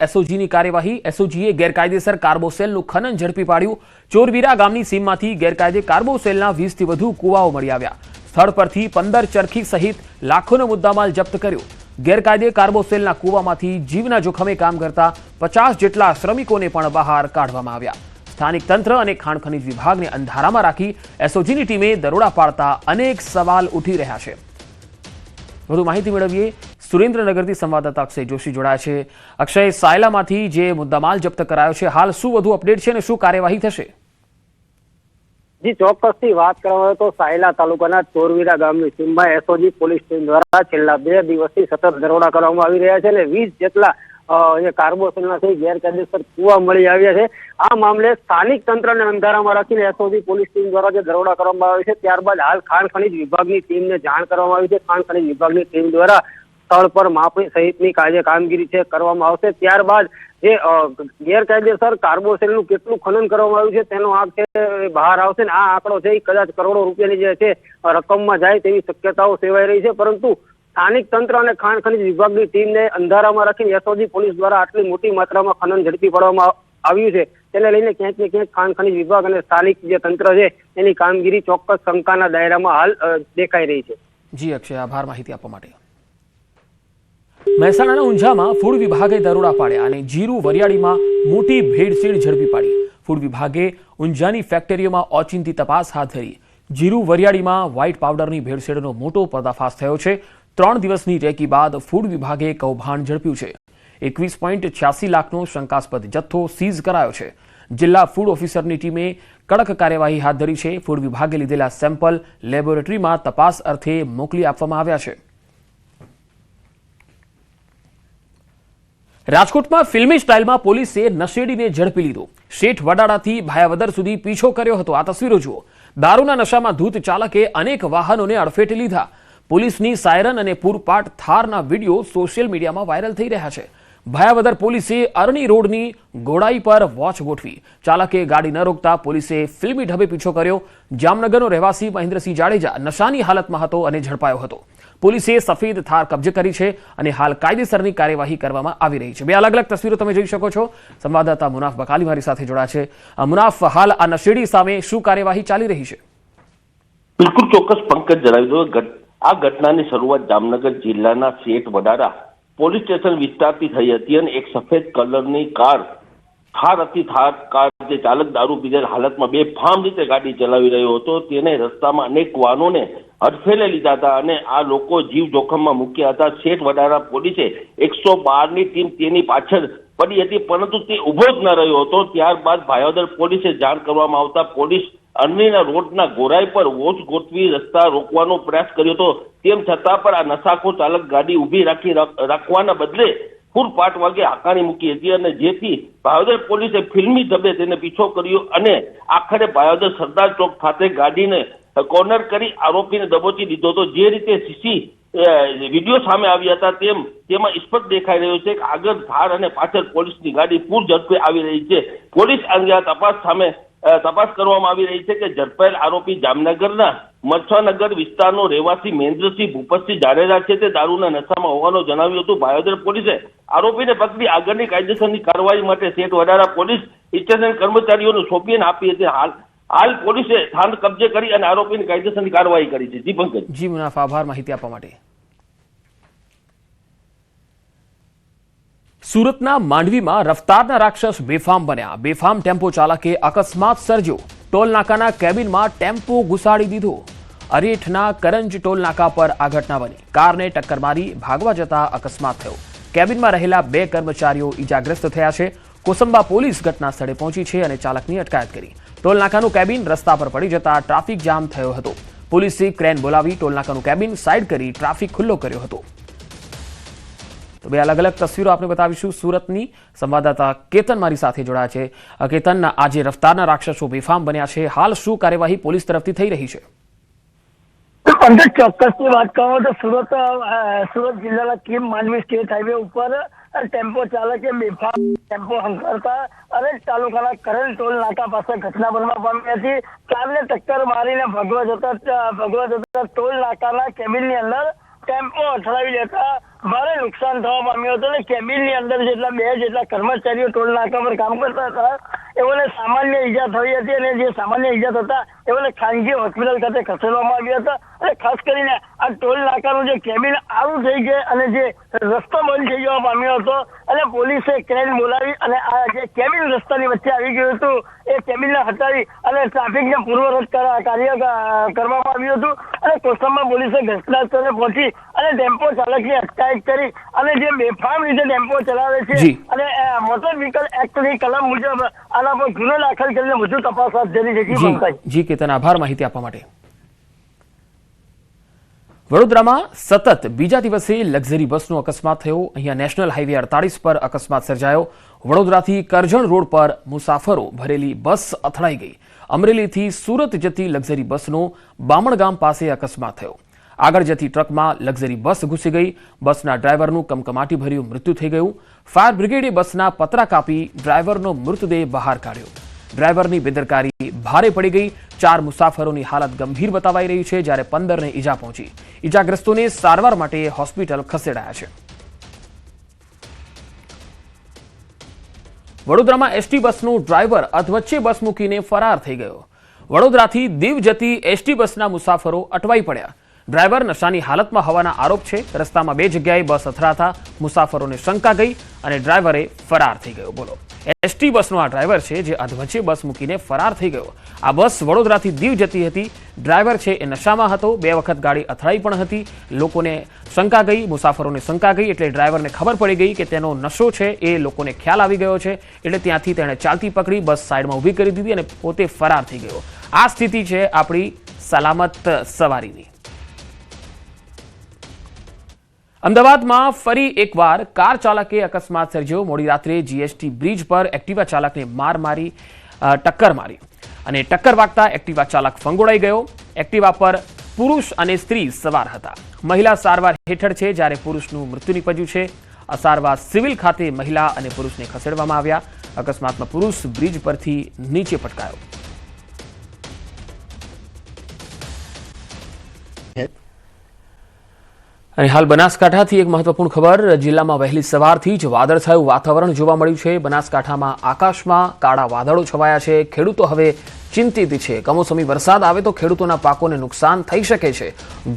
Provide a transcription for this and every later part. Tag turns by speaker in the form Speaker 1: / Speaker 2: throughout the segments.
Speaker 1: એસઓજીની કાર્યવાહી। એસઓજીએ ગેરકાયદેસર કાર્બોસેલનું ખનન ઝડપી પાડ્યું। ચોરવીરા ગામની સીમમાંથી ગેરકાયદે કાર્બોસેલના 20થી વધુ કુવાઓ મળી આવ્યા। સ્થળ પરથી 15 ચરખી સહિત લાખોનો મુદ્દામાલ જપ્ત કર્યો। ગેરકાયદે કાર્બોસેલના કુવામાંથી જીવના જોખમે કામ કરતા 50 જેટલા શ્રમિકોને પણ બહાર કાઢવામાં આવ્યા। સ્થાનિક તંત્ર અને ખાણ ખનીજ વિભાગને અંધારામાં રાખી એસઓજીની ટીમે દરોડા પાડતા અનેક સવાલ ઉઠી રહ્યા છે। વધુ માહિતી મેળવીએ। સુરેન્દ્રનગરથી સંવાદદાતા અક્ષય જોશી જોડાયા છે। અક્ષય, સાયલામાંથી જે મુદ્દામાલ જપ્ત કરાયો છે, હાલ શું વધુ અપડેટ છે અને શું કાર્યવાહી થશે?
Speaker 2: જી, ચોક્કસથી વાત કરવામાં આવે તો સાયલા તાલુકાના ચોરવીરા ગામની સીમમાં એસઓજી પોલીસ ટીમ દ્વારા છેલ્લા 2 દિવસથી સતત દરોડા કરવામાં આવી રહ્યા છે અને 20 જેટલા કાર્બોસેલના ગેરકાયદેસર કુવા મળી આવ્યા છે। આ મામલે સ્થાનિક તંત્રને અંધારામાં રાખીને એસઓજી પોલીસ ટીમ દ્વારા જે દરોડા કરવામાં આવી છે, ત્યારબાદ હાલ ખાણ ખનીજ વિભાગની ટીમને જાણ કરવામાં આવી છે। ખાણ ખનીજ વિભાગની ટીમ દ્વારા સ્થળ પર માપણી સહિતની કામગીરી છે કરવામાં આવશે। ત્યારબાદ જે ગેરકાયદેસર કાર્બોસેલનું કેટલું ખનન કરવામાં આવ્યું છે તેનો આંક છે બહાર આવશે ને આ આંકડો છે એ કદાચ કરોડો રૂપિયાની જે છે રકમમાં જાય તેવી શક્યતાઓ સેવાઈ રહી છે। પરંતુ સ્થાનિક તંત્ર અને ખાણ ખનીજ વિભાગની ટીમને અંધારામાં રાખીને એસઓજી પોલીસ દ્વારા આટલી મોટી માત્રામાં ખનન ઝડપી પાડવામાં આવ્યું છે, તેને લઈને ક્યાંક ને ક્યાંક ખાણ ખનીજ વિભાગ અને સ્થાનિક જે તંત્ર છે એની કામગીરી ચોક્કસ શંકાના દાયરામાં હાલ દેખાઈ રહી છે।
Speaker 1: જી અક્ષય, આભાર માહિતી આપવા માટે। મહેસાણાના ઊંઝામાં ફૂડ વિભાગે દરોડા પાડ્યા અને જીરું વરિયાળીમાં મોટી ભેળસેળ ઝડપી પાડી। ફૂડ વિભાગે ઊંઝાની ફેક્ટરીઓમાં ઓચિંતી તપાસ હાથ ધરી। જીરું વરિયાળીમાં વ્હાઇટ પાવડરની ભેળસેળનો મોટો પર્દાફાશ થયો છે। 3 દિવસની રેકી બાદ ફૂડ વિભાગે કૌભાંડ ઝડપ્યું છે। 21.86 લાખનો શંકાસ્પદ જથ્થો સીઝ કરાયો છે। જિલ્લા ફૂડ ઓફિસરની ટીમે કડક કાર્યવાહી હાથ ધરી છે। ફૂડ વિભાગે લીધેલા સેમ્પલ લેબોરેટરીમાં તપાસ અર્થે મોકલી આપવામાં આવ્યા છે। રાજકોટમાં ફિલ્મી સ્ટાઇલમાં પોલીસે નશેડીને ઝડપી લીધો। શેઠ વડાળાથી ભાયાવદર સુધી પીછો કર્યો હતો। આ તસવીરો જુઓ। દારૂના નશામાં ધૂત ચાલકે અનેક વાહનોને અડફેટે લીધા। પોલીસની સાયરન અને પૂરપાટ થારના વિડીયો સોશિયલ મીડિયામાં વાયરલ થઈ રહ્યા છે। ભાયાવદર પોલીસે અરણી રોડની ગોળાઈ પર વોચ ગોઠવી। ચાલકે ગાડી ન રોકતા પોલીસે ફિલ્મી ઢબે પીછો કર્યો। જામનગરનો રહેવાસી મહેન્દ્રસિંહ જાડેજા નશાની હાલતમાં હતો અને ઝડપાયો હતો। પોલીસે સફેદ થાર કબજે કરી છે અને હાલ કાયદેસરની કાર્યવાહી કરવામાં આવી રહી છે। 2 અલગ અલગ તસવીરો તમે જોઈ શકો છો। સંવાદદાતા મુનાફ બકાલી મારી સાથે જોડાયા છે। મુનાફ, હાલ આ નશેડી સામે શું કાર્યવાહી ચાલી રહી છે?
Speaker 3: બિલકુલ ચોક્કસ પંકજ, જણાવી દો આ ઘટનાની શરૂઆત જામનગર જિલ્લાના શેઠ વડાળા પોલીસ સ્ટેશન વિસ્તારથી થઈ હતી અને એક સફેદ કલરની કાર થાર હતી। થાર કાર જે ચાલક દારૂ પીધેલ હાલતમાં બેફામ રીતે ગાડી ચલાવી રહ્યો હતો, તેને રસ્તામાં અનેક વાહનોને હડફેલે લીધા હતા અને આ લોકો જીવ જોખમમાં મૂક્યા હતા। શેઠ વડાળા પોલીસે 112ની ટીમ તેની પાછળ પડી હતી, પરંતુ તે ઉભો જ ન રહ્યો હતો। ત્યારબાદ ભાયાવદર પોલીસે જાણ કરવામાં આવતા પોલીસ અરણીના રોડના ગોરાઈ પર વોચ ગોઠવી રસ્તા રોકવાનો પ્રયાસ કર્યો હતો। તેમ છતાં પણ આ નશાખોર ચાલક ગાડી ઊભી રાખવાના બદલે પૂરપાટ વાગે હાકાણી મૂકી હતી અને જેથી ભાયાવદર પોલીસે ફિલ્મી ઢબે તેને પીછો કર્યો અને આખરે ભાયાવદર સરદાર ચોક ખાતે ગાડીને કોર્નર કરી આરોપીને દબોચી દીધો હતો। જે રીતે સીસી વિડીયો સામે આવ્યા હતા તેમાં સ્પષ્ટ દેખાઈ રહ્યો છે કે આગળ થાર અને પાછળ પોલીસની ગાડી પૂર ઝડપે આવી રહી છે। પોલીસ અંગે આ તપાસ કરવામાં આવી રહી છે કે ઝડપાયેલ આરોપી જામનગરના મચ્છાનગર વિસ્તારનો રહેવાસી મહેન્દ્રસિંહ ભૂપતસિંહ જાડેજા છે। તે દારૂના નશામાં હોવાનું જણાવ્યું હતું। ભાયાવદર પોલીસે આરોપીને પકડી આગળની કાયદેસરની કાર્યવાહી માટે શેઠ વડાળા પોલીસ સ્ટેશન કર્મચારીઓને સોંપીને આપી હતી। હાલ પોલીસે થાર કબજે કરી અને આરોપીની કાયદેસરની કાર્યવાહી કરી છે। જી પંકજ।
Speaker 1: જી મુનાફ, આભાર માહિતી આપવા માટે। સુરતના માંડવીમાં રફતારના રાક્ષસ બેફામ બન્યા। બેફામ ટેમ્પો ચાલકે અકસ્માત સર્જ્યો। ટોલ નાકાના કેબિનમાં ટેમ્પો ઘુસાડી દીધો। અરેઠના કરંજ ટોલ નાકા પર આ ઘટના બની। કારને ટક્કર મારી ભાગવા જતા અકસ્માત થયો। કેબિનમાં રહેલા 2 કર્મચારીઓ ઈજાગ્રસ્ત થયા છે। કોસંબા પોલીસ ઘટના સ્થળે પહોંચી છે અને ચાલકની અટકાયત કરી। ટોલ નાકાનું કેબિન રસ્તા પર પડી જતા ટ્રાફિક જામ થયો હતો। પોલીસે ક્રેન બોલાવી ટોલ નાકાનું કેબિન સાઈડ કરી ટ્રાફિક ખુલ્લો કર્યો હતો। તો 2 અલગ અલગ તસવીરો આપણે બતાવીશું। સુરતની સંવાદદાતા કેતન મારી સાથે જોડાયા છે। કેતન, આજે રફતારના રાક્ષસો બેફામ બન્યા છે, હાલ શું કાર્યવાહી પોલીસ તરફથી થઈ રહી છે?
Speaker 4: ચોક્કસની વાત કરો તો સુરત જિલ્લાના કીમ માંડવી સ્ટેટ હાઈવે ઉપર ટેમ્પો ચાલકે બેફામ ટેમ્પો હંકારતા અરેઠ તાલુકાના કરંજ ટોલ નાકા પાસે ઘટના બનવા પામી હતી। કારને ટક્કર મારીને ભગવા જતા ટોલ નાકાના કેબિનની અંદર ટેમ્પો અથડાવી લેતા ભારે નુકસાન થવા પામ્યું હતું અને કેબિનની અંદર જેટલા 2 જેટલા કર્મચારીઓ ટોલ નાકા પર કામ કરતા હતા એઓને સામાન્ય ઈજા થઈ હતી અને જે સામાન્ય ઈજા થતા એઓને ખાનગી હોસ્પિટલ ખાતે ખસેડવામાં આવ્યા હતા અને ખાસ કરીને આ ટોલ નાકાનું જે કેબિન આડું થઈ ગઈ અને જે રસ્તો બંધ થઈ જવા પામ્યો હતો અને પોલીસે ક્રેન બોલાવી અને આ જે કેબિન રસ્તાની વચ્ચે આવી ગયું હતું એ કેબિનને હટાવી અને ટ્રાફિકને પૂર્વરત કાર્ય કરવામાં આવ્યું હતું અને કોસ્ટમાં પોલીસે ઘટના સ્થળે પહોંચી અને ટેમ્પો ચાલકની અટકાયત કરી અને જે બેફામ રીતે ટેમ્પો ચલાવે છે અને મોટર વ્હીકલ એક્ટની કલમ મુજબ આના પર ગુનો દાખલ કરીને વધુ તપાસ હાથ ધરી છે.
Speaker 1: જી કેતન, આભાર માહિતી આપવા માટે. વડોદરામાં સતત બીજા દિવસે લક્ઝરી બસનો અકસ્માત થયો. અહીંયા નેશનલ હાઈવે 48 પર અકસ્માત સર્જાયો. વડોદરાથી કરજણ રોડ પર મુસાફરો ભરેલી બસ અથડાઈ ગઈ. અમરેલીથી સુરત જતી લક્ઝરી બસનો બામણગામ પાસે અકસ્માત થયો. આગળ જતી ટ્રકમાં લક્ઝરી બસ ઘૂસી ગઈ. બસના ડ્રાઈવરનું કમકમાટી ભર્યું મૃત્યુ થઈ ગયું. ફાયર બ્રિગેડે બસના પતરા કાપી ડ્રાઈવરનો મૃતદેહ બહાર કાઢ્યો. ડ્રાઈવરની બેદરકારી ભારે પડી ગઈ. 4 મુસાફરોની હાલત ગંભીર બતાવાઈ રહી છે, જ્યારે 15ને ઈજા પહોંચી. ઈજાગ્રસ્તોને સારવાર માટે હોસ્પિટલ ખસેડાયા છે. વડોદરામાં એસટી બસનો ડ્રાઈવર અધવચ્ચે બસ મૂકીને ફરાર થઈ ગયો. વડોદરાથી દીવ જતી એસટી બસના મુસાફરો અટવાઈ પડ્યા. ડ્રાઈવર નશાની હાલતમાં હોવાના આરોપ છે. રસ્તામાં 2 જગ્યાએ બસ અથડાતા મુસાફરોને શંકા ગઈ અને ડ્રાઈવરે ફરાર થઈ ગયો. બોલો, એસટી બસનો આ ડ્રાઈવર છે જે અધવચ્ચે બસ મૂકીને ફરાર થઈ ગયો. આ બસ વડોદરાથી દીવ જતી હતી. ડ્રાઈવર છે એ નશામાં હતો. 2 વખત ગાડી અથડાઈ પણ હતી. લોકોને શંકા ગઈ, મુસાફરોને શંકા ગઈ, એટલે ડ્રાઈવરને ખબર પડી ગઈ કે તેનો નશો છે એ લોકોને ખ્યાલ આવી ગયો છે. એટલે ત્યાંથી તેણે ચાલતી પકડી, બસ સાઈડમાં ઊભી કરી દીધી અને પોતે ફરાર થઈ ગયો. આ સ્થિતિ છે આપણી સલામત સવારીની. અમદાવાદમાં ફરી એકવાર કાર ચાલકે અકસ્માત સર્જ્યો. મોડી રાત્રે જીએસટી બ્રિજ પર એક્ટિવા ચાલકને ટક્કર મારી અને ટક્કર વાગતા એક્ટિવા ચાલક ફંગોળાઈ ગયો. એક્ટિવા પર પુરુષ અને સ્ત્રી સવાર હતા. મહિલા સારવાર હેઠળ છે, જ્યારે પુરુષનું મૃત્યુ નીપજ્યું છે. સારવાર સિવિલ ખાતે મહિલા અને પુરુષને ખસેડવામાં આવ્યા. અકસ્માતમાં પુરુષ બ્રિજ પરથી નીચે પટકાયો. અને હાલ બનાસકાંઠાથી એક મહત્વપૂર્ણ ખબર. જિલ્લામાં વહેલી સવારથી જ વાદળછાયું વાતાવરણ જોવા મળ્યું છે. બનાસકાંઠામાં આકાશમાં કાળા વાદળો છવાયા છે. ખેડૂતો હવે ચિંતિત છે. કમોસમી વરસાદ આવે તો ખેડૂતોના પાકોને નુકસાન થઈ શકે છે.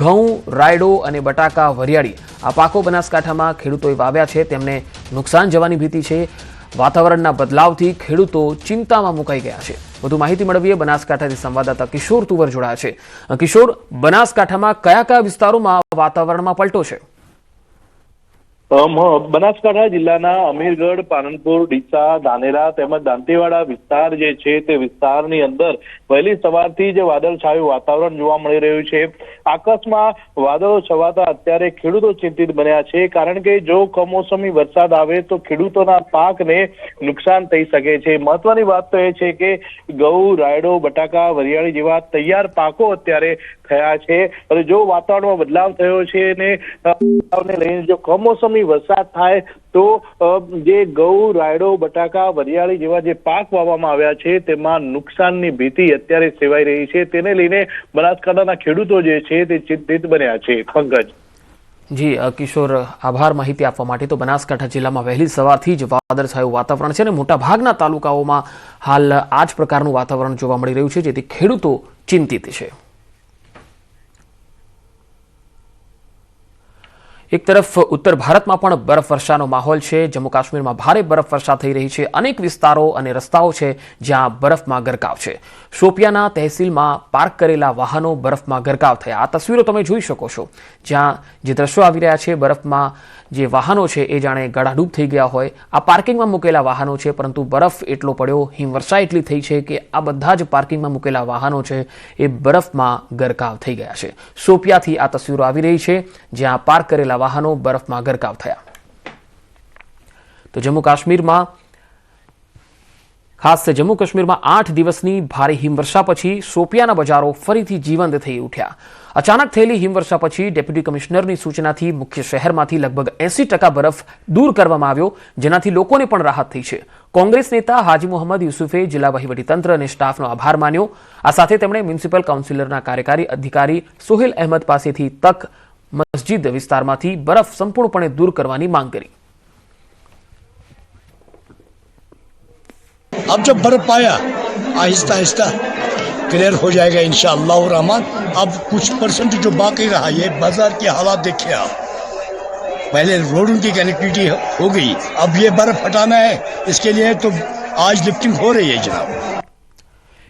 Speaker 1: ઘઉં, રાયડો અને બટાકા, વરિયાળી આ પાકો બનાસકાંઠામાં ખેડૂતોએ વાવ્યા છે. તેમને નુકસાન જવાની ભીતિ છે. વાતાવરણના બદલાવથી ખેડૂતો ચિંતામાં મુકાઈ ગયા છે. વધુ માહિતી મેળવીએ. બનાસકાંઠાથી સંવાદદાતા કિશોર તુવર જોડાયા છે. કિશોર, બનાસકાંઠામાં કયા કયા વિસ્તારોમાં વાતાવરણમાં પલટો છે?
Speaker 5: બનાસકાંઠા જિલ્લાના અમીરગઢ, પાનનપુર, ડીસા, ધાનેરા તેમજ દાંતીવાડા વિસ્તાર જે છે તે વિસ્તારની અંદર વહેલી સવારથી જ વાદળછાયું વાતાવરણ જોવા મળી રહ્યું છે. આકાશમાં વાદળો છવાતા અત્યારે ખેડૂતો ચિંતિત બન્યા છે, કારણ કે જો કમોસમી વરસાદ આવે તો ખેડૂતોના પાકને નુકસાન થઈ શકે છે. મહત્વની વાત તો એ છે કે ઘઉં, રાયડો, બટાકા, વરિયાળી જેવા તૈયાર પાકો અત્યારે થયા છે અને જો વાતાવરણમાં બદલાવ થયો છે અને લઈને જો કમોસમી વરસાદ થાય તો જે ઘઉં, રાયડો, બટાકા, વરિયાળી જેવા જે પાક વાવવામાં આવ્યા છે તેમાં નુકસાનની ભીતિ અત્યારે સેવાઈ રહી છે. તેને લઈને બનાસકાંઠાના ખેડૂતો જે છે તે ચિંતિત બન્યા છે. પંકજ.
Speaker 1: જી કિશોર, આભાર માહિતી આપવા માટે. તો બનાસકાંઠા જિલ્લામાં વહેલી સવારથી જ વાદળછાયું વાતાવરણ છે અને મોટાભાગના તાલુકાઓમાં હાલ આ જ પ્રકારનું વાતાવરણ જોવા મળી રહ્યું છે, જેથી ખેડૂતો ચિંતિત છે. એક તરફ ઉત્તર ભારતમાં પણ બરફવર્ષાનો માહોલ છે. જમ્મુ કાશ્મીરમાં ભારે બરફવર્ષા થઈ રહી છે. અનેક વિસ્તારો અને રસ્તાઓ છે જ્યાં બરફમાં ગરકાવ છે. શોપિયાના તહેસીલમાં પાર્ક કરેલા વાહનો બરફમાં ગરકાવ થયા. આ તસવીરો તમે જોઈ શકો છો, જ્યાં જે દ્રશ્યો આવી રહ્યા છે. બરફમાં જે વાહનો છે એ જાણે ગળાડૂબ થઈ ગયા હોય. આ પાર્કિંગમાં મૂકેલા વાહનો છે, પરંતુ બરફ એટલો પડ્યો, હિમવર્ષા એટલી થઈ છે કે આ બધા જ પાર્કિંગમાં મૂકેલા વાહનો છે એ બરફમાં ગરકાવ થઈ ગયા છે. શોપિયાથી આ તસવીરો આવી રહી છે, જ્યાં પાર્ક કરેલા વાહનો બરફમાં ગરકાવ થયા. તો જમ્મુ કાશ્મીરમાં 8 દિવસની ભારે હિમવર્ષા પછી શોપિયાના બજારો ફરીથી જીવંત થઈ ઉઠ્યા. અચાનક થયેલી હિમવર્ષા પછી ડેપ્યુટી કમિશનરની સૂચનાથી મુખ્ય શહેરમાંથી લગભગ 80% બરફ દૂર કરવામાં આવ્યો, જેનાથી લોકોને પણ રાહત થઈ છે. કોંગ્રેસ નેતા હાજી મોહમ્મદ યુસુફે જિલ્લા વહીવટીતંત્ર અને સ્ટાફનો આભાર માન્યો. આ સાથે તેમણે મ્યુનિસિપલ કાઉન્સિલરના કાર્યકારી અધિકારી સોહેલ અહેમદ પાસેથી તક મસ્જિદ વિસ્તારમાંથી બરફ સંપૂર્ણપણે દૂર કરવાની માંગ કરી.
Speaker 6: अब जब बर्फ आया आहिस्ता आहिस्ता क्लियर हो जाएगा इंशाअल्लाह रहमान. अब कुछ परसेंट जो बाकी रहा, ये बाजार के हालात देखिए आप. पहले रोडों की कनेक्टिविटी हो गई, अब ये बर्फ हटाना है, इसके लिए तो आज लिफ्टिंग हो रही है जनाब.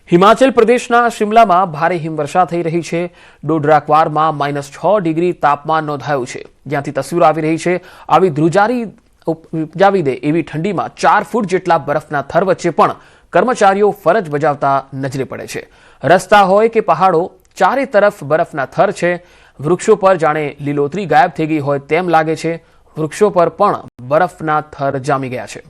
Speaker 1: હિમાચલ પ્રદેશના શિમલામાં ભારે હિમવર્ષા થઈ રહી છે. ડોડરાકવારમાં -6 ડિગ્રી તાપમાન નોંધાયું છે, જ્યાંથી તસવીરો આવી રહી છે. આવી ધ્રુજારી ઉપજાવી દે એવી ઠંડીમાં 4 ફૂટ જેટલા બરફના થર વચ્ચે પણ કર્મચારીઓ ફરજ બજાવતા નજરે પડે છે. રસ્તા હોય કે પહાડો, ચારે તરફ બરફના થર છે. વૃક્ષો પર જાણે લીલોતરી ગાયબ થઈ ગઈ હોય તેમ લાગે છે. વૃક્ષો પર પણ બરફના થર જામી ગયા છે.